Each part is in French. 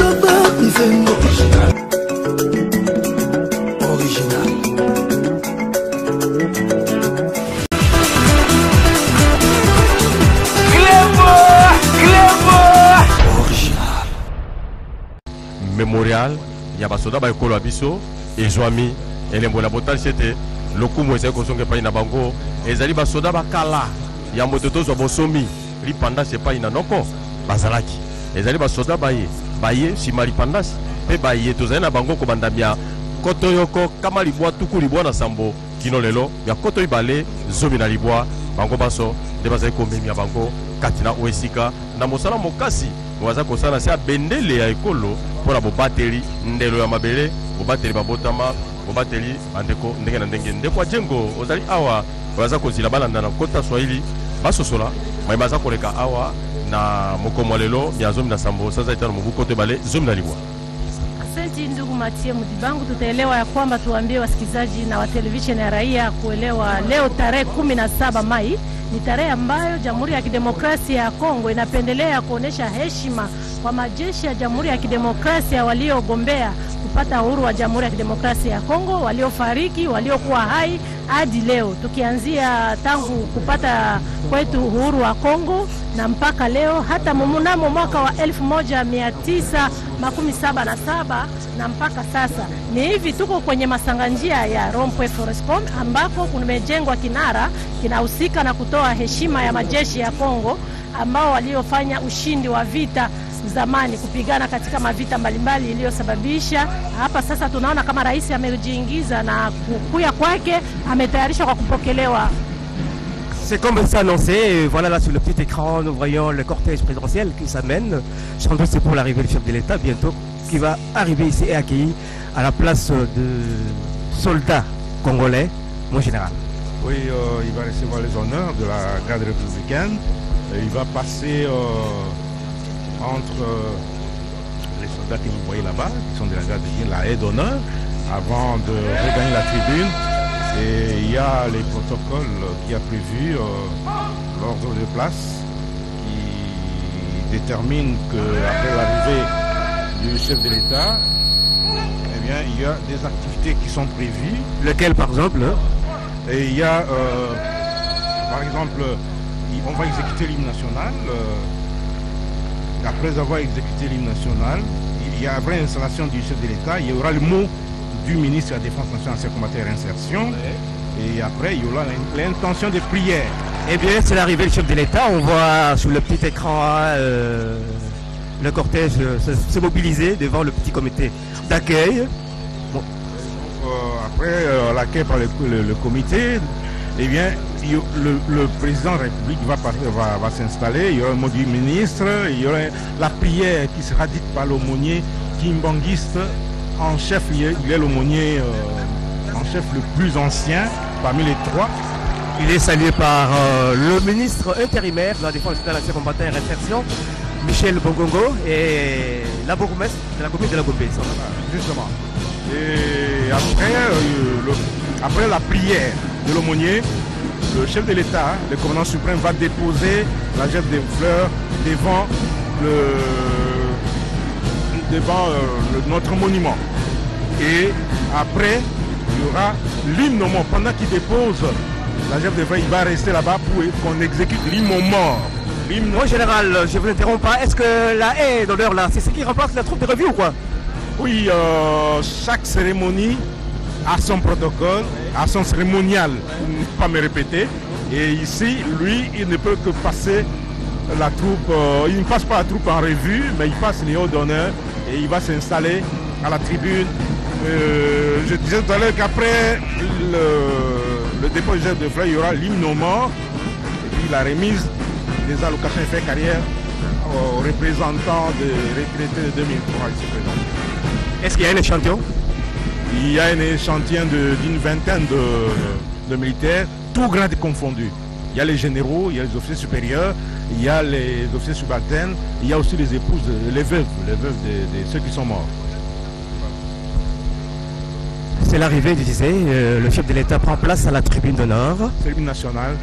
Original. Mémorial, il y a basoda ba ekolo abiso, ezwami, elembo la botal c'était le coup moi c'est ko songe pa ina bango, ezali basoda ba kala, ya mototo zo bosomi, lipandas c'est pas ina noko, bazalaki. Ezali basoda baye sima lipandas, pe baye tozali na bango ko bandamia, koto yoko kama libwa tuku libwa na sambo, kino lelo, ya koto ibale zomi na libwa, bango baso, de bazali ko memi ya bango, katina oesika, na mosala mokasi. Waza kosala se bendele ya ekolo pona bobateli ndelo ya mabele bobateli babotama bobateli bandeko ndenge na ndenge ndeko jengo ozali awa waza kozila balanda na kota swahili basosola mai baza koleka awa na mokomo lelo ya zomi na sambo sasa itano mubuko te bale zomi na libwa. Asante ndugu Matie Mudibangu, tutaelewa ya kwamba tuambie wasikizaji na wa television ya Raia kuelewa leo tarehe 17 Mai ni tarehe ambayo Jamhuri ya Kidemokrasia ya Kongo inapendelea kuonesha heshima kwa majeshi ya Jamhuri ya Kidemokrasia waliogombea kupata uhuru wa Jamhuri ya Kidemokrasia ya Kongo, waliofariki, waliokuwa hai hadi leo, tukianzia tangu kupata kwetu uhuru wa Kongo na mpaka leo, hata mnamo mwaka wa 1977 na mpaka sasa. Ni hivi tuko kwenye masanganjia ya Rond-Point Forestcom ambako kumejengwa kinara kinahusika na kutoa heshima ya majeshi ya Kongo ambao waliofanya ushindi wa vita zamani kupigana katika mavita mbalimbali iliyosababisha hapa sasa tunaona kama rais amejiingiza na kukuya kwake ametayarishwa kwa kupokelewa. C'est comme c'est annoncé, voilà là sur le petit écran nous voyons le cortège présidentiel qui s'amène. Sans doute c'est pour l'arrivée du chef de l'État bientôt qui va arriver ici et accueillir à la place de soldats congolais, mon général. Oui, il va recevoir les honneurs de la garde républicaine. Il va passer entre les soldats que vous voyez là-bas, qui sont de la garde républicaine, la haie d'honneur, avant de regagner la tribune. Et il y a les protocoles qui a prévu l'ordre de place qui détermine qu'après l'arrivée du chef de l'État, eh bien, il y a des activités qui sont prévues. Lesquelles par exemple? Et il y a, par exemple, on va exécuter l'hymne national. Après avoir exécuté l'hymne national, il y a après l'installation du chef de l'État, il y aura le mot du ministre de la Défense nationale, ancien combattant et réinsertion. Et après, il y aura l'intention de prière. Eh bien, c'est l'arrivée du chef de l'État. On voit sur le petit écran le cortège se mobiliser devant le petit comité d'accueil. Bon. Après l'accueil par le comité, eh bien, le président de la République va s'installer. Il y aura le mot du ministre, il y aura la prière qui sera dite par l'aumônier kimbanguiste en chef. Il est l'aumônier en chef le plus ancien parmi les trois. Il est salué par le ministre intérimaire de la Défense nationale, ancien combattant et réinsertion, Michel Bongongo, et la bourgmestre de la commune de la Gobé. Justement. Et après la prière de l'aumônier, le chef de l'État, le commandant suprême, va déposer la gerbe des fleurs devant notre monument. Et après, il y aura l'hymne mort. Pendant qu'il dépose la gerbe des fleurs, il va rester là-bas pour qu'on exécute l'hymne mort. Mon général, je vous interromps pas. Est-ce que la haie d'honneur là, c'est ce qui remplace la troupe de revue ou quoi? Oui, chaque cérémonie a son protocole, a son cérémonial, pour ne pas me répéter. Et ici, lui, il ne peut que passer la troupe, il ne passe pas la troupe en revue, mais il passe les hauts d'honneur et il va s'installer à la tribune. Je disais tout à l'heure qu'après le dépôt du gerbe de fleurs, il y aura l'hymne aux morts et puis la remise des allocations et faits carrière aux représentants des retraités de 2003 ici présents. Est-ce qu'il y a un échantillon? Il y a un échantillon d'une vingtaine de militaires, tout grades confondus. Il y a les généraux, il y a les officiers supérieurs, il y a les officiers subalternes, il y a aussi les épouses, les veuves de ceux qui sont morts. C'est l'arrivée, je disais, le chef de l'État prend place à la tribune d'honneur. Tribune nationale.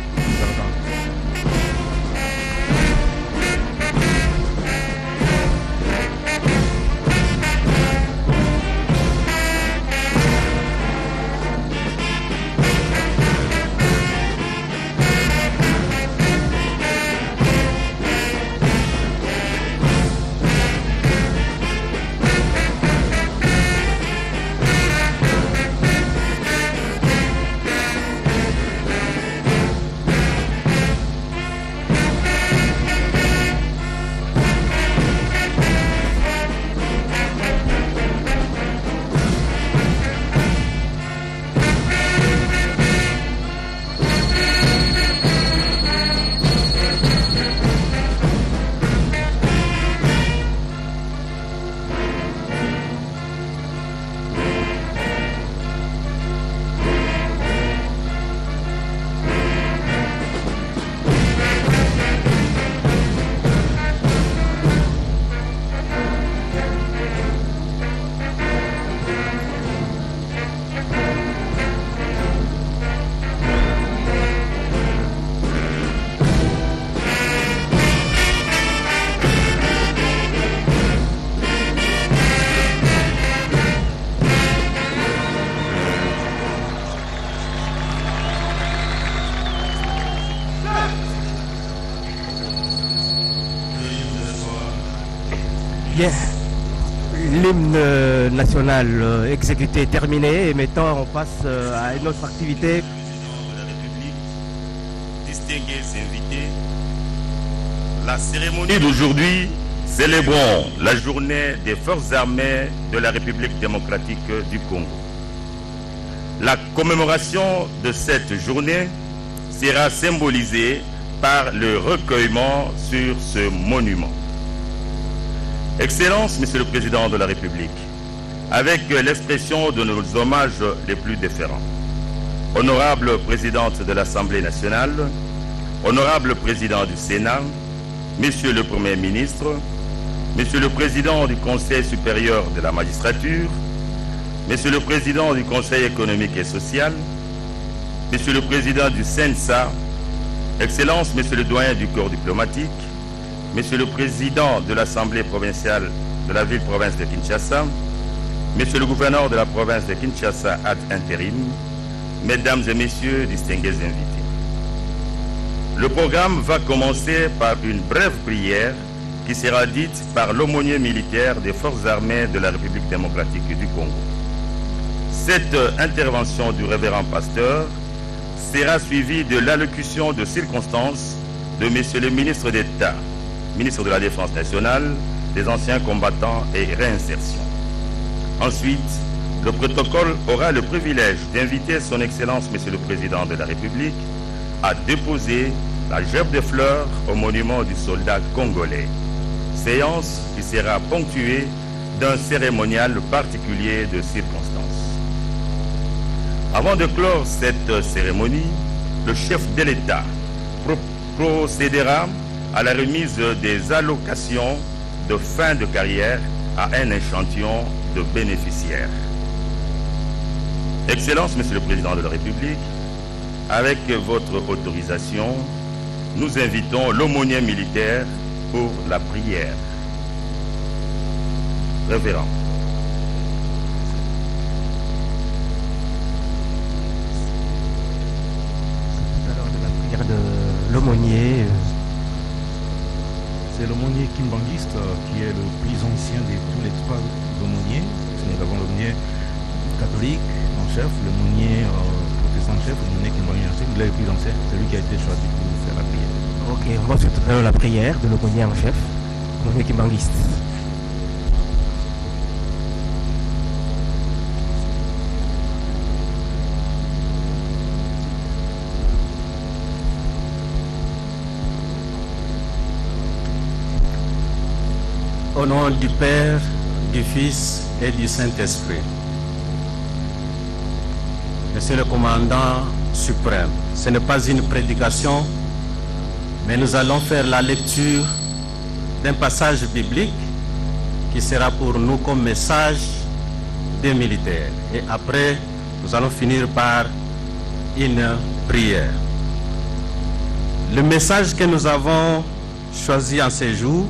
Bien, l'hymne national exécuté, terminé, et maintenant on passe à une autre activité. Président de la République, distingués invités, la cérémonie d'aujourd'hui, célébrons la journée des forces armées de la République démocratique du Congo. La commémoration de cette journée sera symbolisée par le recueillement sur ce monument. Excellence, Monsieur le Président de la République, avec l'expression de nos hommages les plus déférents. Honorable Présidente de l'Assemblée nationale, Honorable Président du Sénat, Monsieur le Premier ministre, Monsieur le Président du Conseil supérieur de la magistrature, Monsieur le Président du Conseil économique et social, Monsieur le Président du CENSA, Excellence, Monsieur le Doyen du corps diplomatique, Monsieur le Président de l'Assemblée provinciale de la ville-province de Kinshasa, Monsieur le Gouverneur de la province de Kinshasa ad intérim, Mesdames et Messieurs, distingués invités. Le programme va commencer par une brève prière qui sera dite par l'aumônier militaire des forces armées de la République démocratique du Congo. Cette intervention du révérend pasteur sera suivie de l'allocution de circonstances de Monsieur le ministre d'État, ministre de la Défense nationale, des anciens combattants et réinsertion. Ensuite, le protocole aura le privilège d'inviter son Excellence Monsieur le Président de la République à déposer la gerbe de fleurs au monument du soldat congolais. Séance qui sera ponctuée d'un cérémonial particulier de circonstances. Avant de clore cette cérémonie, le chef de l'État procédera à la remise des allocations de fin de carrière à un échantillon de bénéficiaires. Excellence, Monsieur le Président de la République, avec votre autorisation, nous invitons l'aumônier militaire pour la prière. Révérend. Alors de la prière de l'aumônier. C'est l'aumônier kimbangiste qui est le plus ancien de tous les trois aumôniers. Nous avons l'aumônier catholique en chef, l'aumônier protestant en chef, l'aumônier kimbangiste en chef. Il est le plus ancien, c'est lui qui a été choisi pour faire la prière. Ok, on va surtout faire la prière de l'aumônier en chef, l'aumônier kimbangiste. Au nom du Père, du Fils et du Saint-Esprit. Monsieur le commandant suprême, ce n'est pas une prédication, mais nous allons faire la lecture d'un passage biblique qui sera pour nous comme message des militaires. Et après, nous allons finir par une prière. Le message que nous avons choisi en ces jours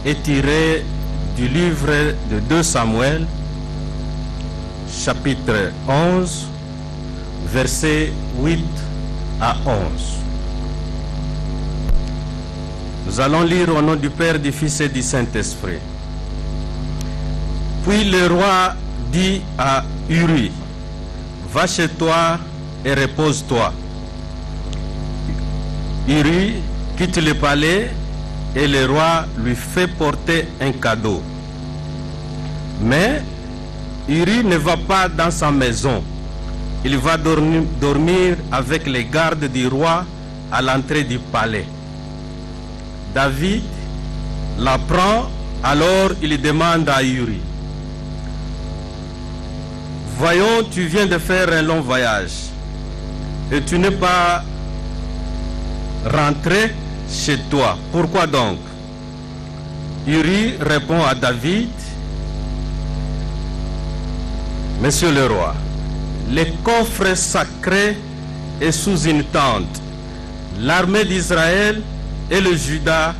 est tiré du livre de 2 Samuel, chapitre 11, versets 8 à 11. Nous allons lire au nom du Père, du Fils et du Saint-Esprit. Puis le roi dit à Uri, « Va chez toi et repose-toi. » Uri quitte le palais et le roi lui fait porter un cadeau. Mais Uri ne va pas dans sa maison. Il va dormir avec les gardes du roi à l'entrée du palais. David l'apprend, alors il demande à Uri, « Voyons, tu viens de faire un long voyage et tu n'es pas rentré chez toi. Pourquoi donc? » Uri répond à David, « Monsieur le roi, le coffre sacré est sous une tente. L'armée d'Israël et le Juda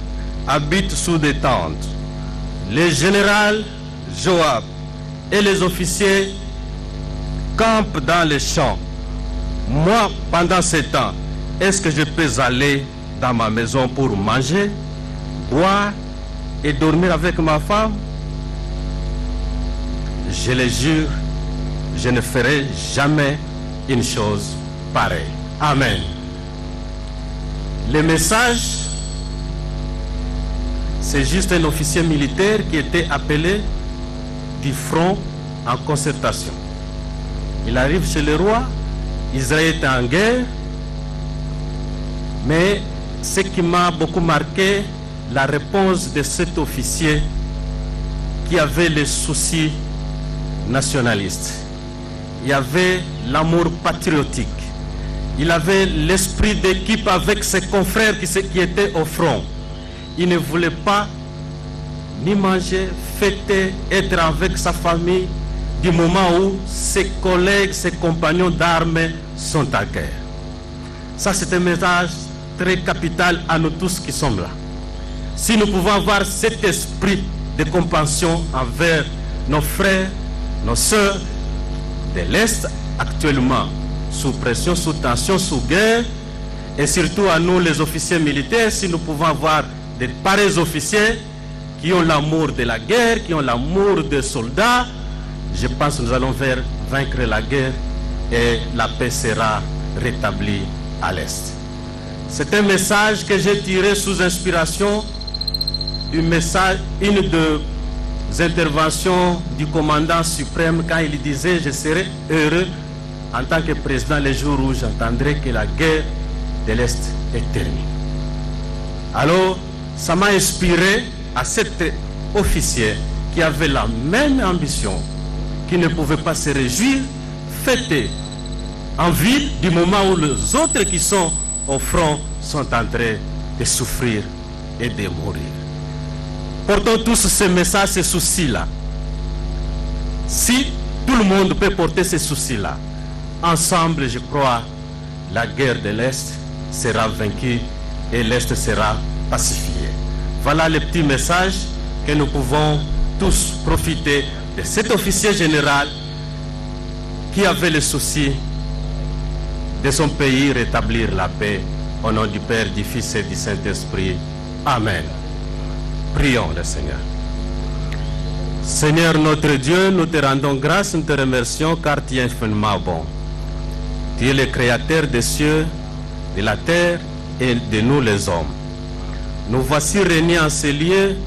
habitent sous des tentes. Le général Joab et les officiers campent dans les champs. Moi, pendant ce temps, est-ce que je peux aller dans ma maison pour manger, boire et dormir avec ma femme, je le jure, je ne ferai jamais une chose pareille. Amen. Le message, c'est juste un officier militaire qui était appelé du front en concertation. Il arrive chez le roi, Israël est en guerre, mais ce qui m'a beaucoup marqué, la réponse de cet officier qui avait les soucis nationalistes. Il y avait l'amour patriotique. Il avait l'esprit d'équipe avec ses confrères qui étaient au front. Il ne voulait pas ni manger, fêter, être avec sa famille du moment où ses collègues, ses compagnons d'armes sont à guerre. Ça, c'est un message très capital à nous tous qui sommes là. Si nous pouvons avoir cet esprit de compassion envers nos frères, nos sœurs de l'Est, actuellement sous pression, sous tension, sous guerre, et surtout à nous les officiers militaires, si nous pouvons avoir de pareils officiers qui ont l'amour de la guerre, qui ont l'amour des soldats, je pense que nous allons vaincre la guerre et la paix sera rétablie à l'Est. C'est un message que j'ai tiré sous inspiration du message, une des interventions du commandant suprême quand il disait « Je serai heureux en tant que président les jours où j'entendrai que la guerre de l'Est est terminée. » Alors, ça m'a inspiré à cet officier qui avait la même ambition, qui ne pouvait pas se réjouir, fêter en ville du moment où les autres qui sont au front sont en train de souffrir et de mourir. Portons tous ce message, ces soucis-là. Si tout le monde peut porter ces soucis-là, ensemble, je crois, la guerre de l'Est sera vaincue et l'Est sera pacifié. Voilà le petit message que nous pouvons tous profiter de cet officier général qui avait le souci de son pays rétablir la paix. Au nom du Père, du Fils et du Saint-Esprit. Amen. Prions le Seigneur. Seigneur notre Dieu, nous te rendons grâce, nous te remercions car tu es infiniment bon. Tu es le créateur des cieux, de la terre et de nous les hommes. Nous voici réunis en ces lieux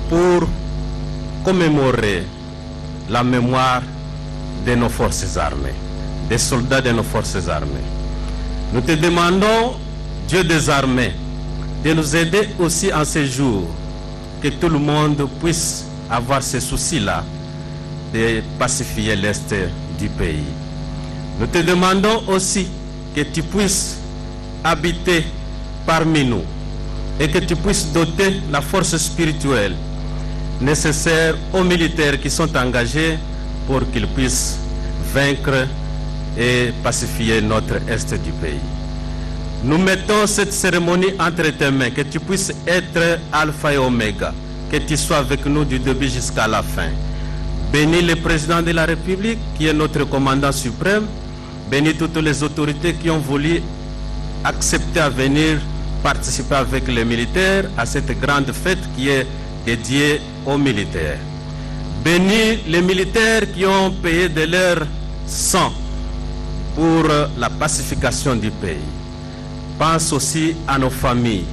pour commémorer la mémoire de nos forces armées, des soldats de nos forces armées. Nous te demandons, Dieu des armées, de nous aider aussi en ces jours, que tout le monde puisse avoir ce souci-là de pacifier l'Est du pays. Nous te demandons aussi que tu puisses habiter parmi nous et que tu puisses doter la force spirituelle nécessaire aux militaires qui sont engagés pour qu'ils puissent vaincre et pacifier notre Est du pays. Nous mettons cette cérémonie entre tes mains, que tu puisses être Alpha et Oméga, que tu sois avec nous du début jusqu'à la fin. Bénis le président de la République, qui est notre commandant suprême. Bénis toutes les autorités qui ont voulu accepter à venir participer avec les militaires à cette grande fête qui est dédiée aux militaires. Bénis les militaires qui ont payé de leur sang pour la pacification du pays. Pense aussi à nos familles,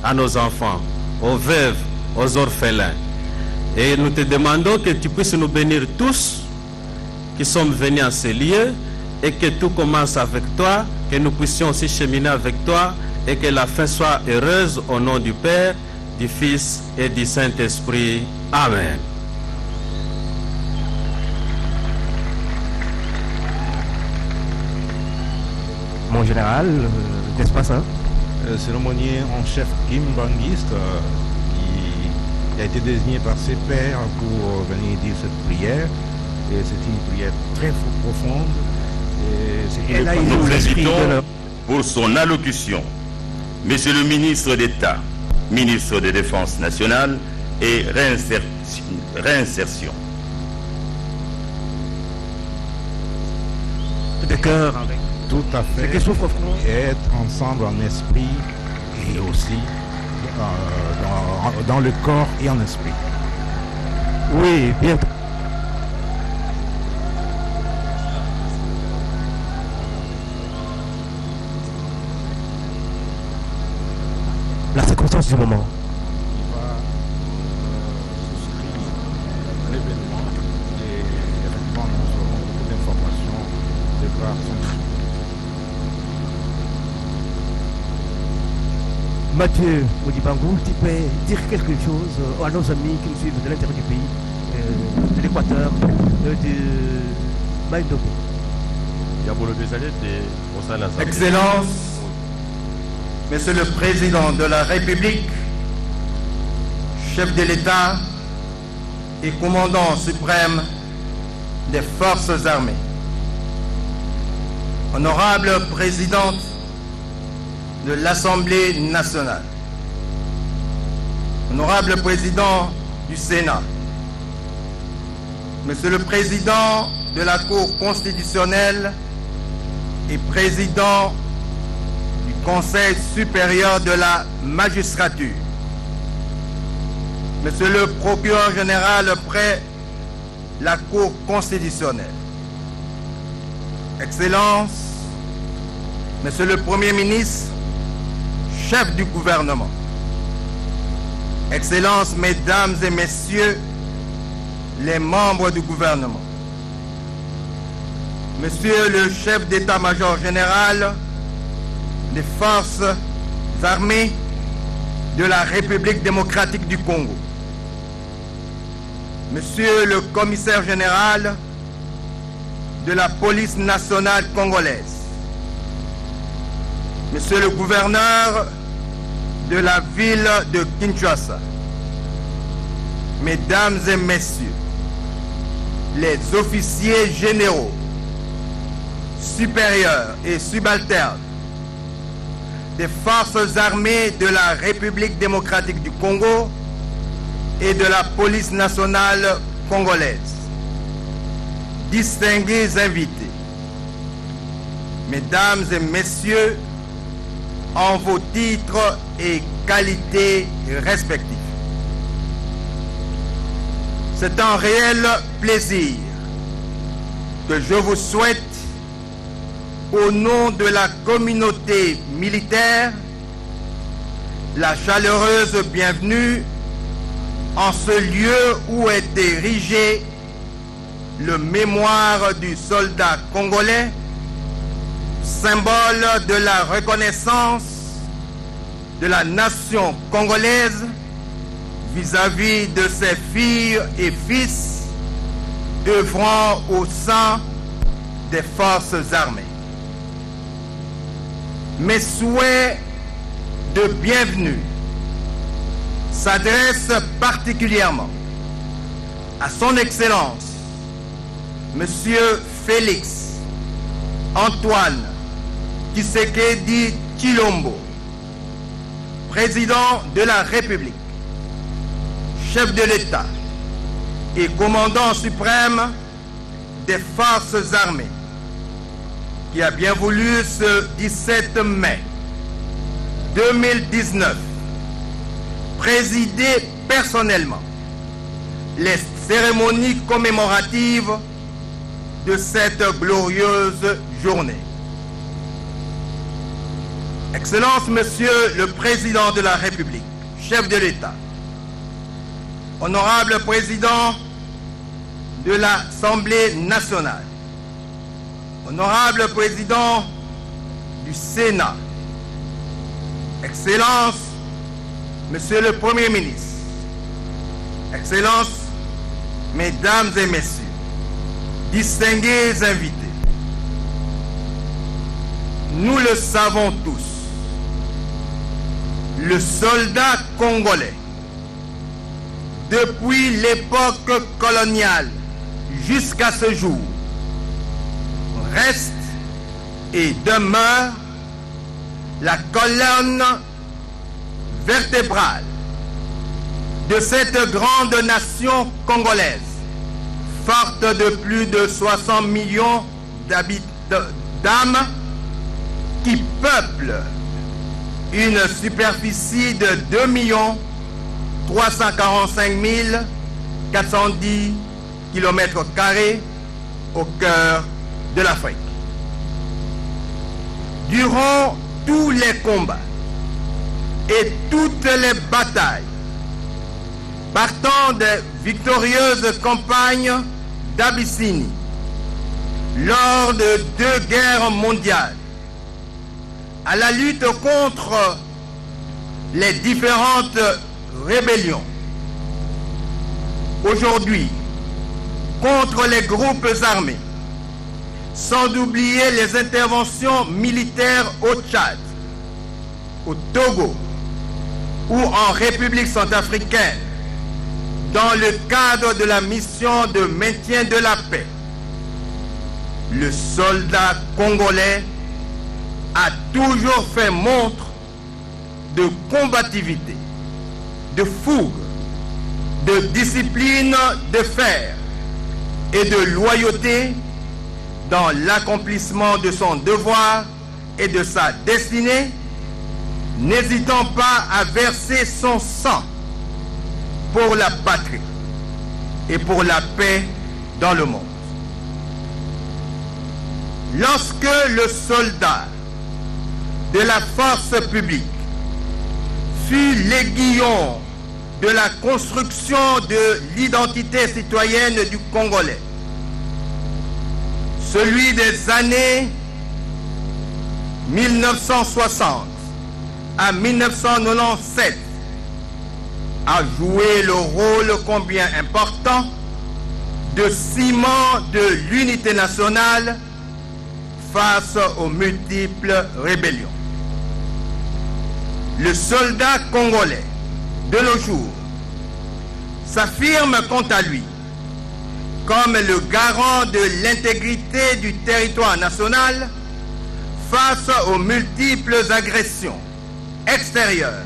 à nos enfants, aux veuves, aux orphelins. Et nous te demandons que tu puisses nous bénir tous qui sommes venus à ces lieux et que tout commence avec toi, que nous puissions aussi cheminer avec toi et que la fin soit heureuse au nom du Père, du Fils et du Saint-Esprit. Amen. Mon général, n'est-ce pas ça? Le cérémonier en chef Kim Bangiste, qui a été désigné par ses pairs pour venir dire cette prière. Et c'est une prière très profonde. Et là, nous l'invitons pour son allocution, Monsieur le ministre d'État, ministre de Défense nationale et réinsertion. De cœur avec. Tout à fait. Être ensemble en esprit et aussi dans le corps et en esprit. Oui, bien. La circonstance du moment. Il va souscrire l'événement et effectivement nous aurons beaucoup d'informations de par son discours. Mathieu Modibango, tu peux dire quelque chose à nos amis qui nous suivent de l'intérieur du pays, de l'Équateur, de Maïdobo. Excellence, Monsieur le Président de la République, chef de l'État et commandant suprême des forces armées, honorable Présidente de l'Assemblée nationale, honorable Président du Sénat, Monsieur le Président de la Cour constitutionnelle et Président du Conseil supérieur de la magistrature, Monsieur le Procureur général près la Cour constitutionnelle, Excellence, Monsieur le Premier ministre, chef du gouvernement, Excellences, Mesdames et Messieurs les membres du gouvernement, Monsieur le chef d'état-major général des forces armées de la République démocratique du Congo, Monsieur le commissaire général de la police nationale congolaise, Monsieur le gouverneur de la ville de Kinshasa, Mesdames et Messieurs, les officiers généraux, supérieurs et subalternes des forces armées de la République démocratique du Congo et de la police nationale congolaise, distingués invités, Mesdames et Messieurs, en vos titres et qualités respectifs. C'est un réel plaisir que je vous souhaite au nom de la communauté militaire la chaleureuse bienvenue en ce lieu où est érigé le mémoire du soldat congolais, symbole de la reconnaissance de la nation congolaise vis-à-vis de ses filles et fils œuvrant au sein des forces armées. Mes souhaits de bienvenue s'adressent particulièrement à son Excellence, Monsieur Félix Antoine Tshisekedi Tshilombo, Président de la République, chef de l'État et commandant suprême des forces armées, qui a bien voulu ce 17 mai 2019 présider personnellement les cérémonies commémoratives de cette glorieuse journée. Excellence, Monsieur le Président de la République, chef de l'État, honorable Président de l'Assemblée nationale, honorable Président du Sénat, Excellence, Monsieur le Premier ministre, Excellences, Mesdames et Messieurs, distingués invités, nous le savons tous, le soldat congolais, depuis l'époque coloniale jusqu'à ce jour, reste et demeure la colonne vertébrale de cette grande nation congolaise, forte de plus de 60 millions d'âmes qui peuplent une superficie de 2 345 410 km² au cœur de l'Afrique. Durant tous les combats et toutes les batailles, partant des victorieuses campagnes d'Abyssinie, lors de 2 guerres mondiales, à la lutte contre les différentes rébellions, aujourd'hui, contre les groupes armés, sans oublier les interventions militaires au Tchad, au Togo ou en République centrafricaine, dans le cadre de la mission de maintien de la paix, le soldat congolais a toujours fait montre de combativité, de fougue, de discipline de fer et de loyauté dans l'accomplissement de son devoir et de sa destinée, n'hésitant pas à verser son sang pour la patrie et pour la paix dans le monde. Lorsque le soldat de la force publique fut l'aiguillon de la construction de l'identité citoyenne du Congolais, celui des années 1960 à 1997 a joué le rôle combien important de ciment de l'unité nationale face aux multiples rébellions. Le soldat congolais de nos jours s'affirme quant à lui comme le garant de l'intégrité du territoire national face aux multiples agressions extérieures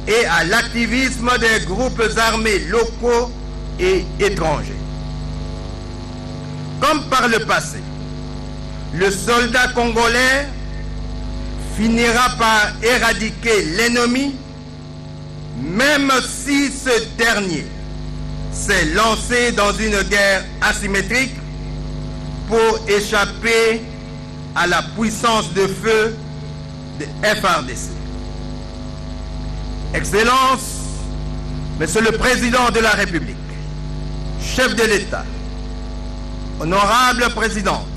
et à l'activisme des groupes armés locaux et étrangers. Comme par le passé, le soldat congolais finira par éradiquer l'ennemi, même si ce dernier s'est lancé dans une guerre asymétrique pour échapper à la puissance de feu de FARDC. Excellences, Monsieur le Président de la République, chef de l'État, honorable présidente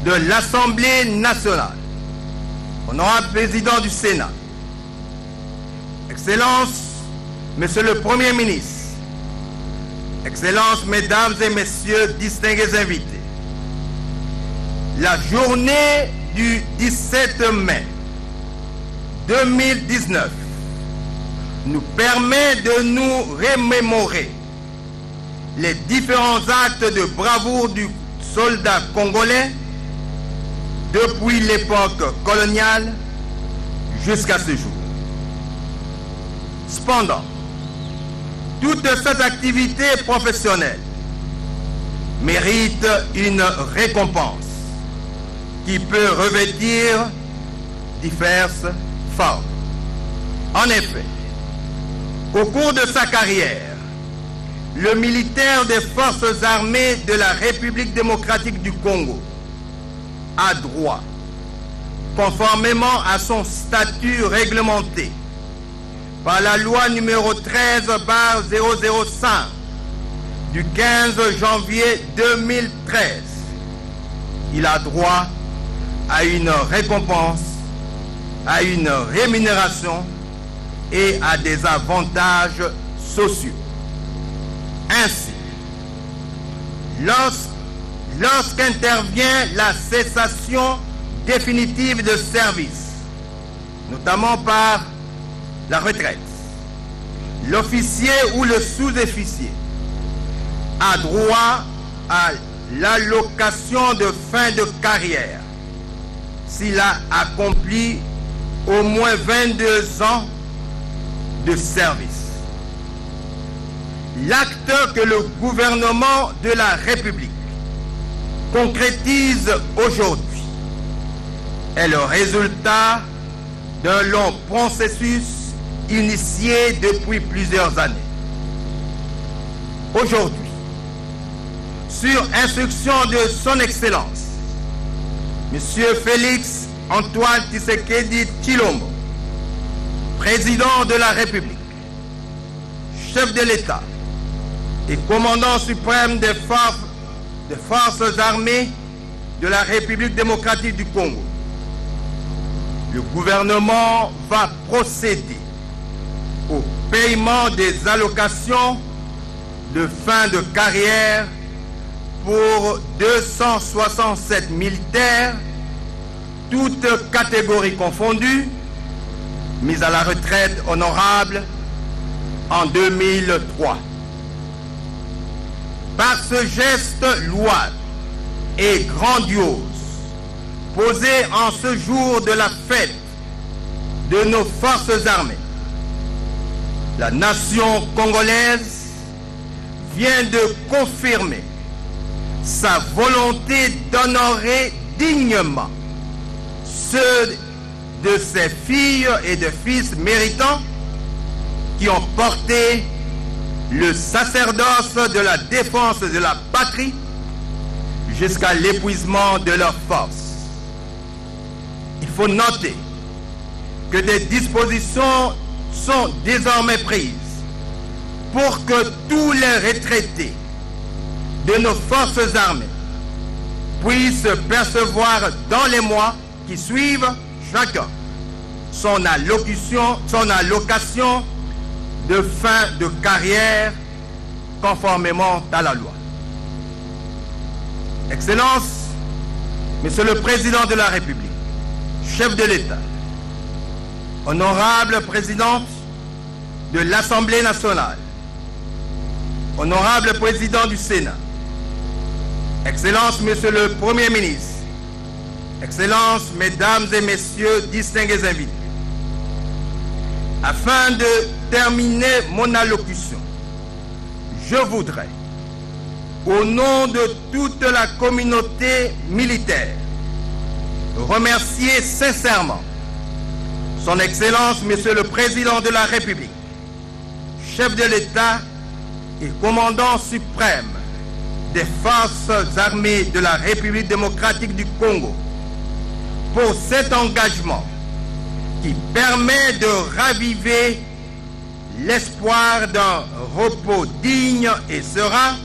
de l'Assemblée nationale, honorable président du Sénat, Excellences, Monsieur le Premier ministre, Excellences, Mesdames et Messieurs, distingués invités, la journée du 17 mai 2019 nous permet de nous remémorer les différents actes de bravoure du soldat congolais depuis l'époque coloniale jusqu'à ce jour. Cependant, toute cette activité professionnelle mérite une récompense qui peut revêtir diverses formes. En effet, au cours de sa carrière, le militaire des forces armées de la République démocratique du Congo a droit, conformément à son statut réglementé par la loi numéro 13/005 du 15 janvier 2013, il a droit à une récompense, à une rémunération et à des avantages sociaux. Ainsi, lorsqu'intervient la cessation définitive de service, notamment par la retraite, l'officier ou le sous-officier a droit à l'allocation de fin de carrière s'il a accompli au moins 22 ans de service. L'acte que le gouvernement de la République concrétise aujourd'hui est le résultat d'un long processus initié depuis plusieurs années. Aujourd'hui, sur instruction de son Excellence, M. Félix Antoine Tshisekedi Tshilombo, président de la République, chef de l'État et commandant suprême des forces armées de la République démocratique du Congo, le gouvernement va procéder au paiement des allocations de fin de carrière pour 267 militaires, toutes catégories confondues, mis à la retraite honorable en 2003. Par ce geste louable et grandiose, posé en ce jour de la fête de nos forces armées, la nation congolaise vient de confirmer sa volonté d'honorer dignement ceux de ses filles et de fils méritants qui ont porté le sacerdoce de la défense de la patrie jusqu'à l'épuisement de leurs forces. Il faut noter que des dispositions sont désormais prises pour que tous les retraités de nos forces armées puissent percevoir dans les mois qui suivent chacun son allocation de fin de carrière conformément à la loi. Excellences, Monsieur le Président de la République, chef de l'État, honorable présidente de l'Assemblée nationale, honorable président du Sénat, Excellences, Monsieur le Premier ministre, Excellences, Mesdames et Messieurs, distingués invités, afin de terminer mon allocution, je voudrais, au nom de toute la communauté militaire, remercier sincèrement Son Excellence, Monsieur le Président de la République, chef de l'État et commandant suprême des forces armées de la République démocratique du Congo, pour cet engagement qui permet de raviver l'espoir d'un repos digne et serein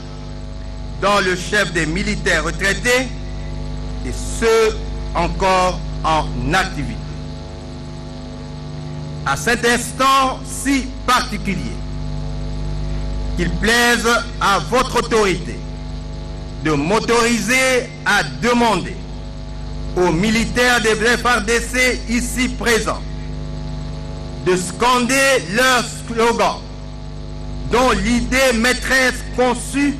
dans le chef des militaires retraités et ceux encore en activité. À cet instant si particulier, qu'il plaise à votre autorité de m'autoriser à demander aux militaires des FARDC ici présents de scander leur slogan dont l'idée maîtresse conçue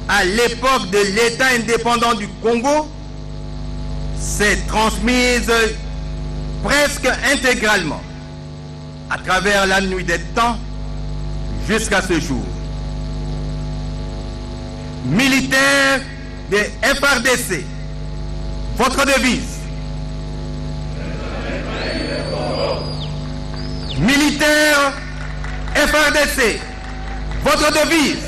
à l'époque de l'État indépendant du Congo s'est transmise presque intégralement à travers la nuit des temps jusqu'à ce jour. Militaires des FARDC, votre devise. Militaires FARDC, votre devise.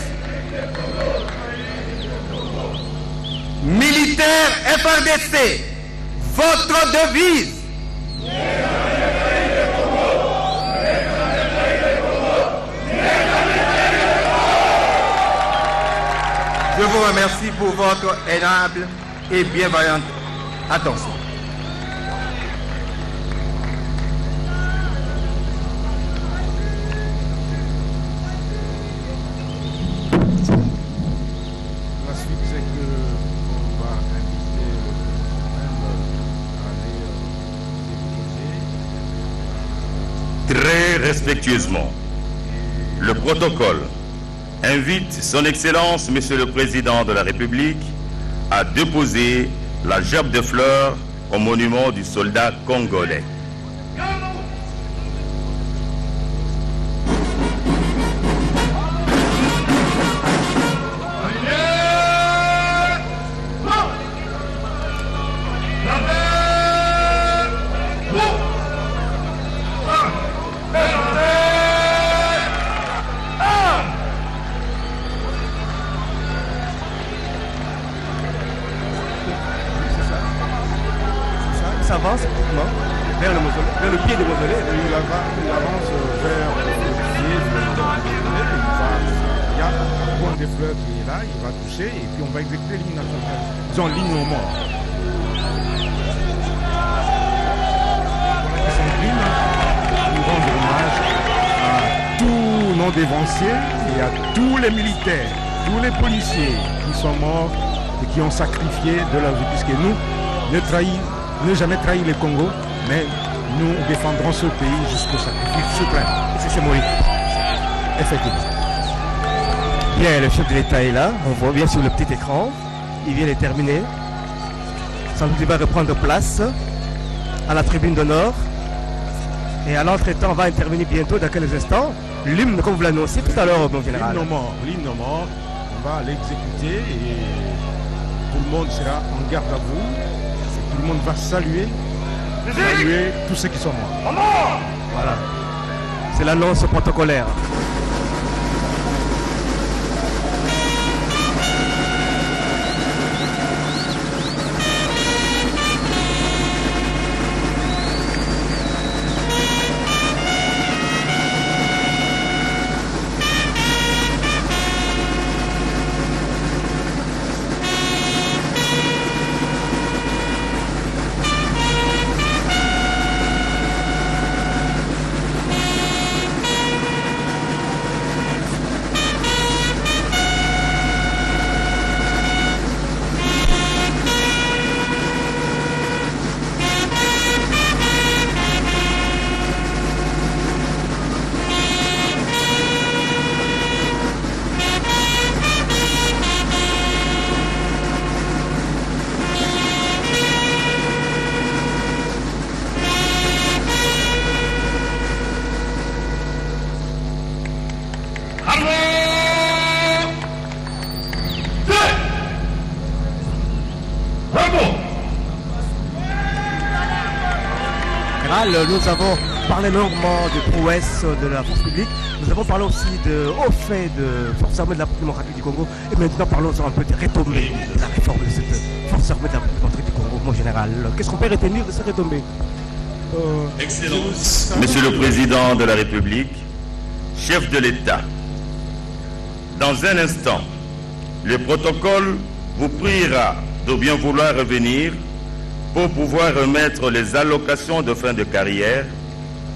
Militaires FARDC, votre devise. Je vous remercie pour votre aimable et bienveillante attention. La suite, c'est qu'on va inviter le président à aller déposer. Très respectueusement, le protocole invite Son Excellence, Monsieur le Président de la République, à déposer la gerbe de fleurs au monument du soldat congolais. s'avance vers le pied du mausolée. Il avance vers le pied du mausolée. Il y a un point de fleurs qui est là, il va toucher et puis on va exécuter l'hymne national. Disons l'hymne aux morts. Voilà qui s'incline pour rendre hommage à tous nos dévanciers et à tous les militaires, tous les policiers qui sont morts et qui ont sacrifié de leur vie, puisque nous ne jamais trahi le Congo, mais nous défendrons ce pays jusqu'au sacrifice suprême. C'est symbolique. Effectivement. Bien, le chef de l'État est là, on voit bien sur le petit écran, il vient de terminer. Sans doute il va reprendre place à la tribune d'honneur. Et à l'entretemps, on va intervenir bientôt dans quelques instants. L'hymne, comme vous l'annoncez tout à l'heure, mon général. L'hymne mort, on va l'exécuter et tout le monde sera en garde à vous. Et tout le monde va saluer tous ceux qui sont morts. Voilà. C'est l'annonce protocolaire. Nous avons parlé longuement de prouesses de la force publique. Nous avons parlé aussi de hauts faits de force armée de la République démocratique du Congo. Et maintenant, parlons un peu des retombées de la réforme de cette force armée de la République démocratique du Congo, mon général. Qu'est-ce qu'on peut retenir de ces retombées? Excellence, Monsieur le Président de la République, chef de l'État, dans un instant, le protocole vous priera de bien vouloir revenir pour pouvoir remettre les allocations de fin de carrière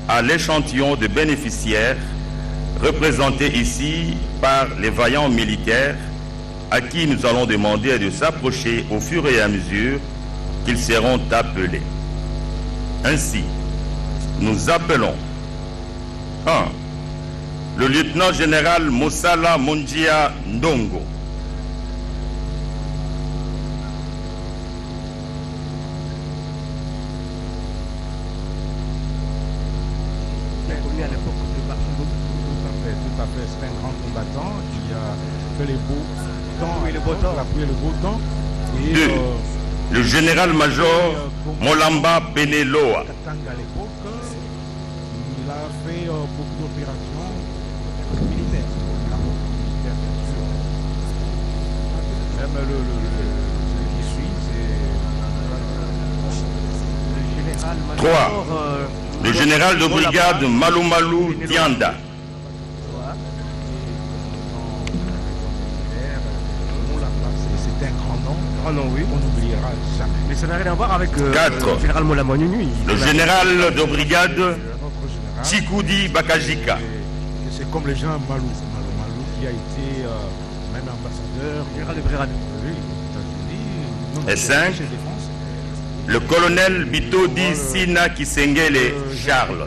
à l'échantillon de bénéficiaires représentés ici par les vaillants militaires à qui nous allons demander de s'approcher au fur et à mesure qu'ils seront appelés. Ainsi, nous appelons 1. Le lieutenant-général Moussala Monjia Ndongo. 2. Le général-major Molamba Beneloa. Il a fait beaucoup d'opérations militaires. Même celui qui suit, c'est le général-major. 3. Le général de brigade Malumalu Dianda. C'est un grand nom. Oh non, oui. On n'oubliera jamais. Mais ça n'a rien à voir avec 4. le général Molamonyunu. Le général de brigade Chikoudi Bakajika. C'est comme le général Malou qui a été même ambassadeur général de brigade. Oui, aux États-Unis. Et 5. Le colonel Bitodi Sina Kisengele Charles.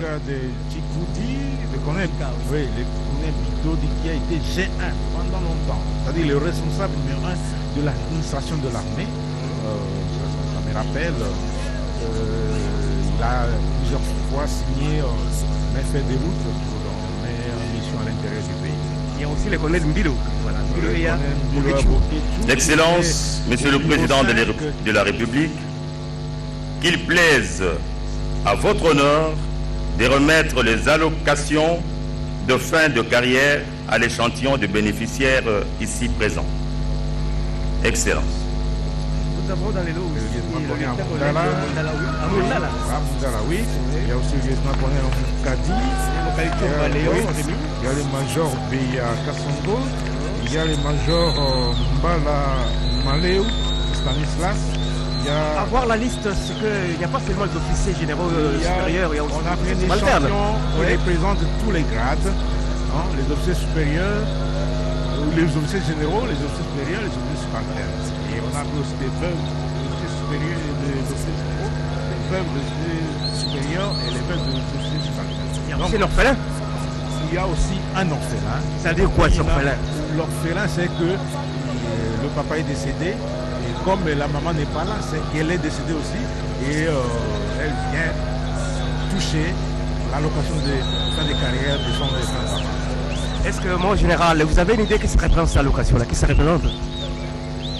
Chikoudi, le colonel Bitodi qui a été G1 pendant longtemps. C'est-à-dire le responsable numéro 1 de l'administration de l'armée. Ça me rappelle, il a plusieurs fois signé l'effet de route pour mener une mission à l'intérieur du pays. Il y a aussi le colonel Mbilo. Voilà, Excellence, Monsieur le Président de la République, qu'il plaise à votre honneur de remettre les allocations de fin de carrière à l'échantillon de bénéficiaires ici présents. Excellence. nous avons dans les lots aussi le lieutenant-colonel Moundala. Oui. Il y a aussi le lieutenant-colonel Moukadi. Il y a le major Beya Kassongo. Il y a le major Mbala Maleu Stanislas. À voir la liste, c'est qu'il n'y a pas seulement les officiers généraux supérieurs, il y a aussi on a pris des des champions qui représentent tous les grades, hein, les officiers supérieurs, les officiers généraux, les officiers supérieurs, les officiers subalternes. Et on a pris aussi des veuves, des officiers supérieurs et des officiers généraux, des veuves des officiers supérieurs et les veuves des officiers subalternes. Il y a aussi l'orphelin. Il y a aussi un orphelin. Ça veut dire quoi, cet orphelin? L'orphelin, c'est que le papa est décédé. Comme la maman n'est pas là, c'est qu'elle est décédée aussi et elle vient toucher l'allocation de fin de carrière de son papa. Est-ce que, mon général, vous avez une idée qui se représente cette allocation-là? Qui se représente?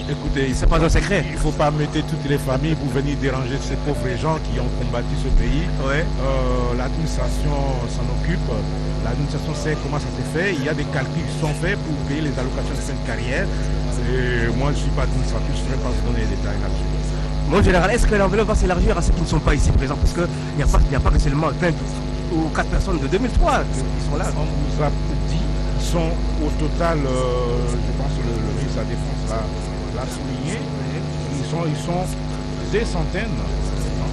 Écoutez, c'est pas un secret. Il ne faut pas mettre toutes les familles pour venir déranger ces pauvres gens qui ont combattu ce pays. Ouais. L'administration s'en occupe. L'administration sait comment ça s'est fait. Il y a des calculs qui sont faits pour payer les allocations de fin de carrière. Et moi, je ne suis pas administrateur, je ne saurais pas vous donner les détails là-dessus. Mon général, est-ce que l'enveloppe va s'élargir à ceux qui ne sont pas ici présents? Parce qu'il n'y a pas que seulement 20 ou 4 personnes de 2003 qui sont là. On vous a dit, ils sont au total, je pense que le ministre de la Défense l'a souligné, ils sont des centaines.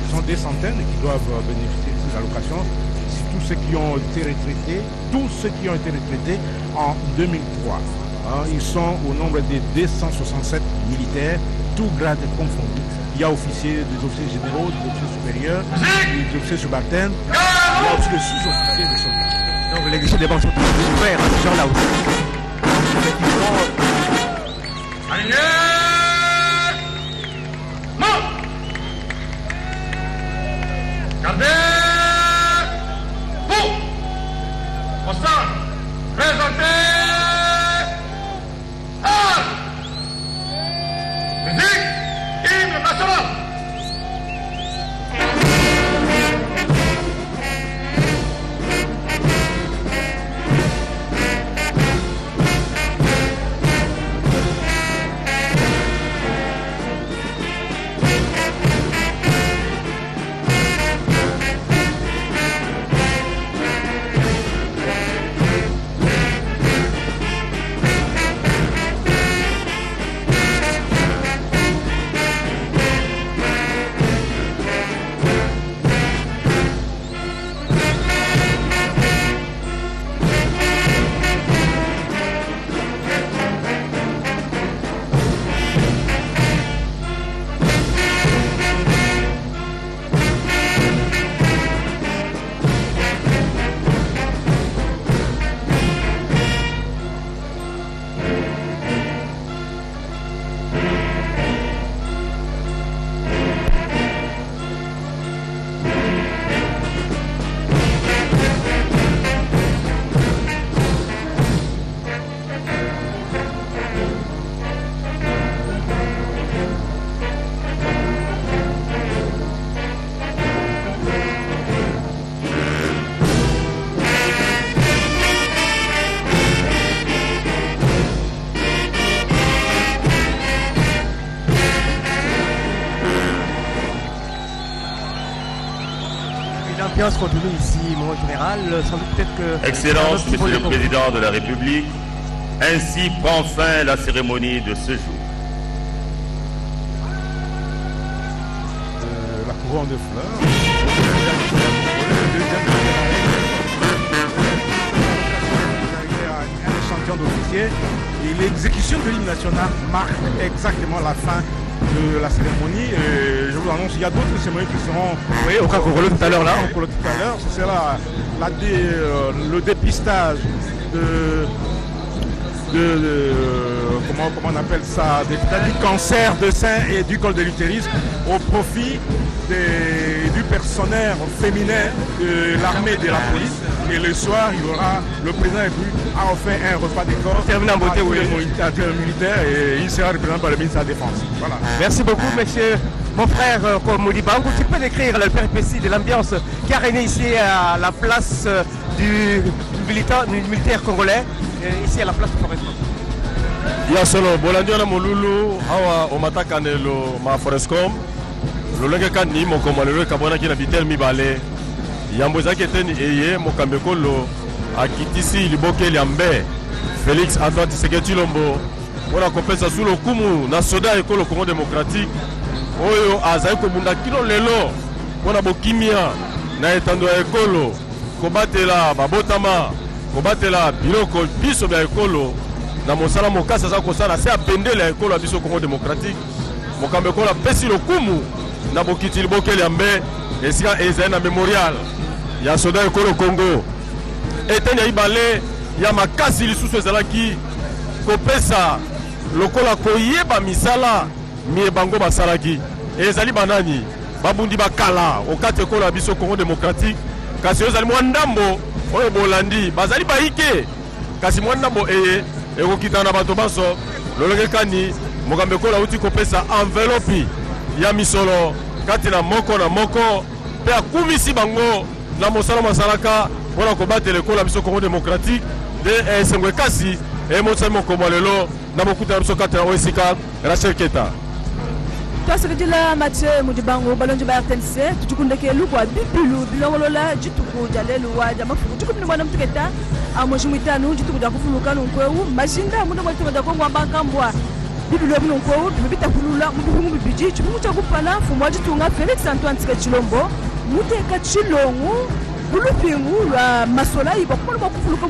Ils sont des centaines qui doivent bénéficier de ces allocations. C'est tous ceux qui ont été retraités, en 2003. Ils sont au nombre de 267 militaires, tout grade confondu. Il y a des officiers généraux, des officiers supérieurs, des officiers subalternes. Il y a aussi les sous-officiers de soldats. Donc les guichets des banques sont tous ouverts à ces gens-là aussi. Gardez vous au stand, présentez musique, hymne national. L'ambiance continue ici, mon général. Sans doute peut-être que... Excellence, Monsieur le Président de la République, ainsi prend fin la cérémonie de ce jour. La couronne de fleurs. Un échantillon d'officiers. Et l'exécution de l'hymne national marque exactement la fin de la cérémonie. Et je vous annonce, il y a d'autres cérémonies qui seront... Oui, au Kakogolo tout à l'heure là. Tout à l'heure, ce sera le dépistage comment on appelle ça, du cancer de sein et du col de l'utérus au profit du personnel féminin de l'armée et de la police. Et le soir, il y aura le président a offert un repas de corps terminé en beauté, à tous les militaires et il sera représenté par le ministre de la Défense. Voilà. Merci beaucoup, monsieur. Mon frère Moudi Bango, tu peux décrire le péripétie de l'ambiance qui a régné ici à la place du militaire congolais, ici à la place de Forest. ya solo bolandi wana molulu awa omatakanelo ma Forescom lolenge kani mokoma lelo ekabwanaki na bitel mibale yambo ezalaki eteni eye mokambi ekolo akitisi libokeli ya mbe Félix Antoine Tshisekedi Tshilombo mpona kopesa zu lokumu na soda ekolo Congo démocratique oyo azali kobunda kino lelo mpona bokimia na etando ya ekolo kobatela babotama kobatela biloko biso bya ekolo na mosala mokasi aza kosala se abendele ya ekolo ya biso Congo démocratique mokambi ekolo apesi lokumu na bokiti libokeli ya mbe esika ezali na memorial ya soda ekolo Congo eteni ya ibale ya makasi lisusu ezalaki kopesa lokola koyeba misala mie bango basalaki ezali banani babundi bakala okati ekolo ya biso Congo démocratique kasi ezali mwa ndambo oyo bolandi bazali bahike kasi mwa ndambo eye ekokitana na bato baso lolenge kani mokambi ekolo auti kopesa enveloppe ya misolo kati na moko mpe akumisi bango na mosala masalaka mpona kobatela ekolo ya biso Congo démocratique de esengo ekasi emosali mokomo lelo na mokutana biso kati na esika Rachel Keta twaseketila Mathieu Mudibango balonji ba RTNC tutukundeke lukwa bipilu bilongolola jituku jalelu wa jamafuku tukumini mwana mtuketa amojimu itanu jituku jakufuluka nunkweu majinda mundo mwalitunga jakongo ambakambwa bipilu ebu nunkweu bibita kulula mubihumu bibiji chibumu chakupala fumu wajitunga Félix Antoine Tshisekedi Tshilombo muteka Tshilongu bulupingu lwa masolai bakumana bakufuluka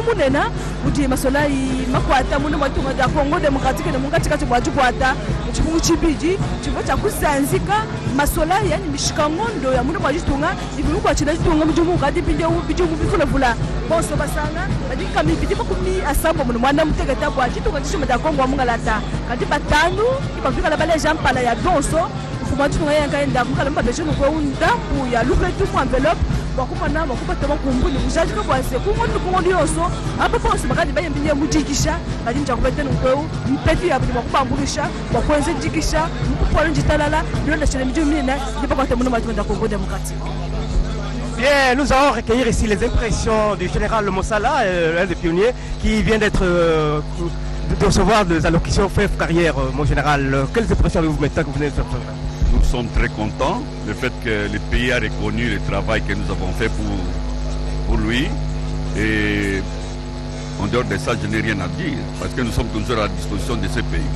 munena kuti masolai makwata muno mwatunga ja Congo démocratique ne mungati kati bwa jikwata chimungu chibiji chivo cha kusanzika masolai yani mishikangondo ya muno mwajitunga ibimu kwa china jitunga mujumu kadi binde ubijumu bifuna vula bonso basanga kadi kami bidi bakumi asambo muno mwana mutegeta bwa jitunga chishima ja Congo mungalata kadi batanu ibafika la bale jampala ya donso fuma jitunga yankaenda mukala mbabejeno kwa undambu ya lukretu mu enveloppe bakupana bakupatama kumbuni kujajika bwase kungondi yoso apa bonse bakadi bayembiye mujikisha kadi njakubetene nkweu mpeti ya bidi bakupambulisha bakwenze jikisha mpupolo njitalala bilonda chene miju mina ndibakwate muno matunga Congo démocratique. Bien, nous allons recueillir ici les impressions du général Mossala, l'un des pionniers, qui vient de recevoir des allocutions fin carrière, mon général. Quelles impressions avez-vous maintenant que vous venez de faire? Nous sommes très contents le fait que le pays a reconnu le travail que nous avons fait pour lui. Et en dehors de ça, je n'ai rien à dire, parce que nous sommes toujours à la disposition de ce pays.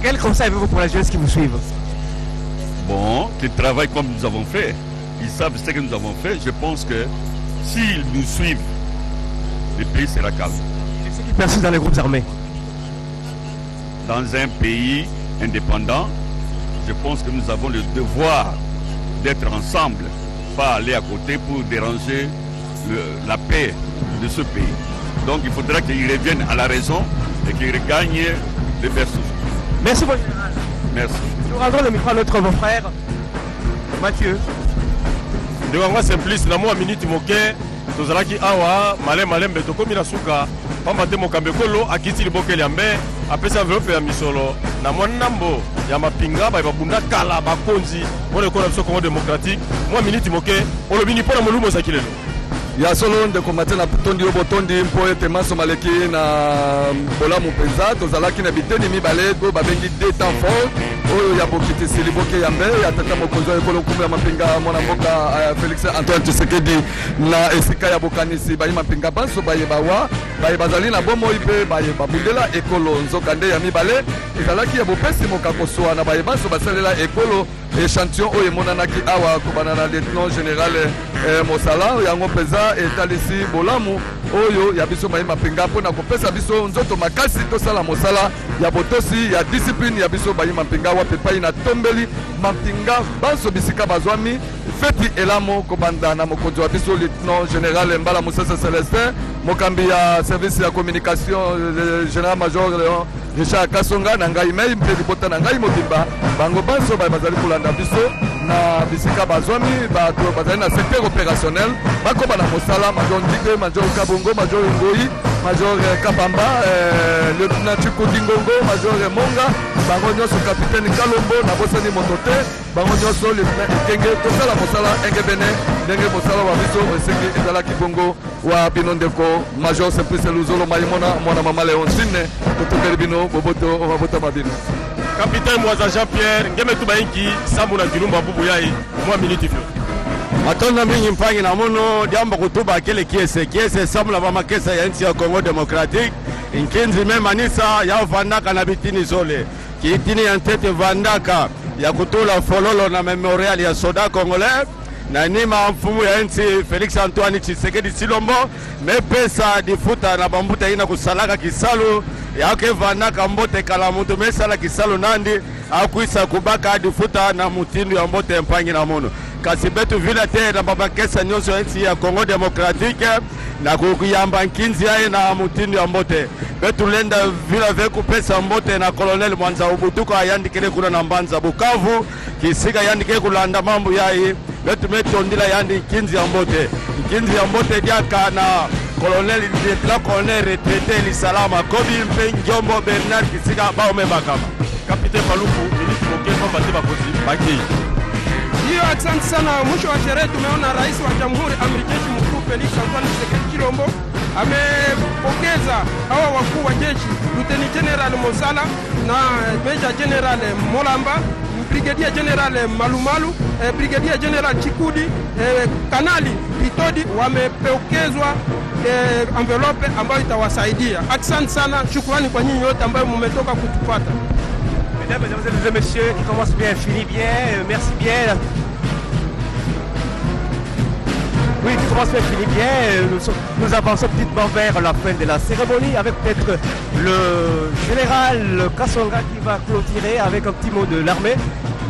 Quel conseil avez-vous pour la jeunesse qui vous suivent? Bon, qu'ils travaillent comme nous avons fait. Ils savent ce que nous avons fait. Je pense que s'ils nous suivent, le pays sera calme. Et ce qui persiste dans les groupes armés? Dans un pays indépendant, je pense que nous avons le devoir d'être ensemble, pas aller à côté pour déranger la paix de ce pays. Donc il faudra qu'ils reviennent à la raison et qu'ils regagnent le berceau. Merci mon général. Merci. Nous rendons le micro à notre beau-frère, Mathieu. ndeko simplice na mwa minute moke tozalaki awa malembe tokomi na suka pamba te mokambi ekolo akiti libokeli ya mbe apesa enveloppe ya misolo na mwa ndambo ya mapinga babunda kala bakonzi mpona ekolo ya biso Congo démocratique mwa minute moke olobini mpona molumu ozalaki lelo ya solo ndeko mate na tondi yo botondi mpo ete maso maleki na bolamu mpenza tozalaki na biteni mibale oyo babengi deux temps fort oyo ya bokitisi liboke ya mbe ya tata mokonzi ekolo nkumu ya mapinga mwana mboka Félix Antoine Tshisekedi na esika ya bokanisi baye mapinga banso bayebawa baye bazali na bomoi mpe baye babundela ekolo nzoka nde ya mibale ezalaki ya bopesi mokakoswa na baye banso basalela ekolo échantillon oyo emonanaki awa kobana na lieutenant général Mossala yango mpenza etalisi bolamu oyo ya biso baye mapinga mpona kopesa biso nzoto makasi tosala mosala ya botosi ya discipline ya biso baye mapinga wape epai na tombeli mapinga banso bisika bazwami feti elamo kobanda na mokonzi wa biso lieutenant général Mbala Musasa Celestin mokambi ya service ya communication général major Richard Kasonga na ngai mei mpe libota na ngai mobimba bango banso bazali kolanda biso na bisika bazwami bato bazali na secteur opérationnel bakoba na mosala major Ndike major Kabongo major Ngoi Major Kabamba, lieutenant Chikudingongo, Major Monga, bango nyonso capitaine Kalombo na bosani motote, bango nyonso lieutenant Kenge tosala mosala engebene ndenge mosala wa biso esengi ezalaki bongo wa bino ndeko Major Simplice Luzolo Maimona mwana mama Leoncine totokeli bino boboto mabota mabino. Capitaine Mwaza Jean-Pierre ngeme tuba inki sambu na kilumba bubu yai mwa minute fyo. Matonda mingi mpangi na mono diamba kutuba kele kiese samula ba makesa ya nchi ya Congo Democratique inkinzi mema nisa ya Vandaka na bitini zole kitini ya ntete Vandaka ya kutula fololo na memorial ya soda congolais na nima mfumu ya nchi Felix Antoine Tshisekedi Tshilombo mepesa difuta na bambuta ina kusalaka kisalu yake Vandaka mbote kala muntu mesala kisalu nandi akuisa kubaka difuta na mutindu ya mbote mpangi na mono kasi betu vile te na babakesa nyonso nchi ya Congo Democratique na kukuyamba nkinzi yae na mutindu ya mbote betu lenda vile veku pesa mbote na Colonel Mwanza Ubutuko ayandikile kuna na Mbanza Bukavu kisika yandikile kulanda mambo yae betu metondila yandi nkinzi ya mbote diaka na Colonel retraité Lisalama Kobi Mpenjombo Bernard kisika baome bakama Capitaine Paluku ministre mokeko bate bakozi bakei. Hiyo asante sana. Mwisho wa sherehe tumeona rais wa Jamhuri Amiri Jeshi Mkuu Felix Antoine Tshisekedi Tshilombo amepokeza hawa wakuu wa jeshi Lieutenant General Mosala na Major General Molamba, Brigadier General Malumalu, Brigadier General Chikudi, Kanali Bitodi wamepokezwa envelope ambayo itawasaidia. Asante sana, shukrani kwa nyinyi wote ambao mmetoka kutupata. Mesdames et messieurs, qui commence bien, finit bien, merci bien. Oui, qui commence bien, finit bien. Nous avançons petitement vers la fin de la cérémonie avec peut-être le général Kassonga qui va clôturer avec un petit mot de l'armée.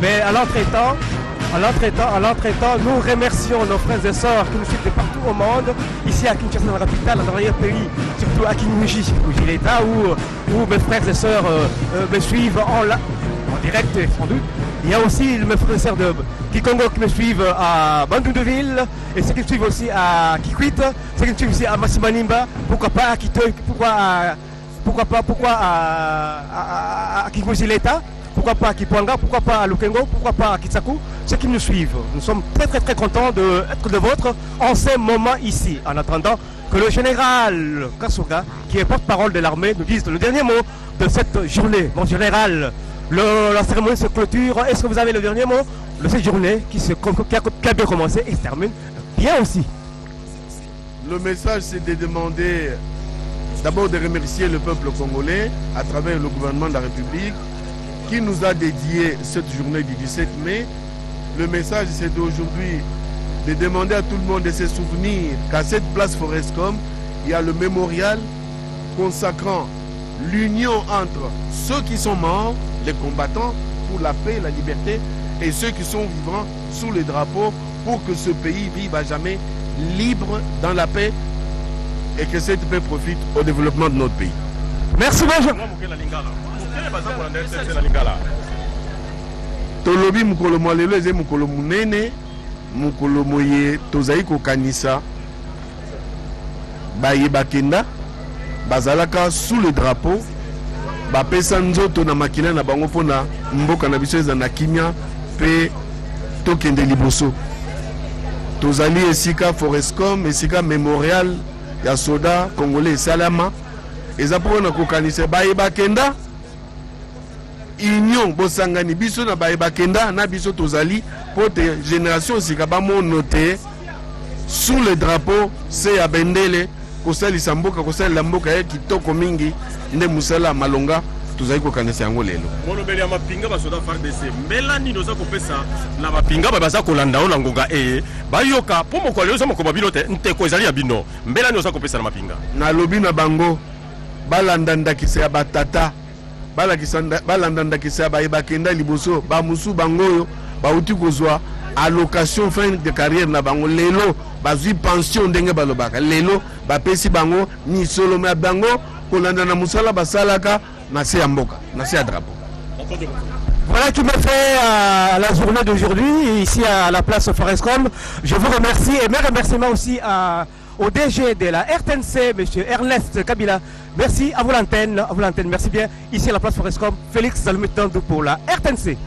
Mais à l'entretemps, nous remercions nos frères et sœurs qui nous suivent de partout au monde, ici à Kinshasa, dans la capitale, dans l'arrière-pays, surtout à Kinshasa, l'État, où mes frères et sœurs me suivent en direct, sans doute. Il y a aussi mes frères et sœurs de Kikongo qui me suivent à Bandundeville, et ceux qui me suivent aussi à Kikwit, ceux qui me suivent aussi à Massimanimba, pourquoi pas à Kitoy, pourquoi à Kinshasa, pourquoi pas à Kipwanga, pourquoi pas à Lukengo, pourquoi pas à Kitsaku, ceux qui nous suivent. Nous sommes très contents d'être de votre en ce moment ici, en attendant que le général Kassonga, qui est porte-parole de l'armée, nous dise le dernier mot de cette journée. Mon général, la cérémonie se clôture. Est-ce que vous avez le dernier mot de cette journée qui a bien commencé et se termine bien aussi? Le message, c'est de demander d'abord de remercier le peuple congolais à travers le gouvernement de la République qui nous a dédié cette journée du 17 mai. Le message, c'est d'aujourd'hui de demander à tout le monde de se souvenir qu'à cette place Forescom, il y a le mémorial consacrant l'union entre ceux qui sont morts, les combattants pour la paix et la liberté, et ceux qui sont vivants sous les drapeaux pour que ce pays vive à jamais libre dans la paix et que cette paix profite au développement de notre pays. Merci beaucoup. Tolobi mukolo mwalelo eze mukolo munene mukolo moye tozali kokanisa baye bakenda bazalaka sous le drapeau bapesa nzoto na makila na bango mpona mboka na biso eza na kimia pe tokende liboso tozali esika Forescom esika mémorial ya soda congolais esalama eza mpona kokanisa baye bakenda union bosangani biso na baye bakenda na biso tozali pote génération sika bamono te sous le drapeau se ya bendele kosalisa mboka kosalela mboka ye kitoko mingi nde musala malonga tozali kokanisa yango lelo molobeli ya mapinga basoda FARDC mbela nini oza kopesa na mapinga baza kolanda o na ngonga bayoka mpo mokolo oza mokoma bino te nteko ezali ya bino mbela nini oza kopesa na mapinga nalobi na bango balanda ndakisa ya batata balanda ndakisa ya baye bakenda liboso bamusu bango oyo bauti kozwa allocation fin de carrière na bango lelo bazwi pension ndenge balobaka lelo bapesi bango misolo ya bango kolanda na musala basalaka na se ya mboka na se ya drapeau. Voilà qui me fait la journée d'aujourd'hui ici à la place Forescom. Je vous remercie et mes remerciements aussi au DG de la RTNC, M. Ernest Kabila. Merci à vous l'antenne, merci bien. Ici à la place Forescom, Félix Salmutandu pour la RTNC.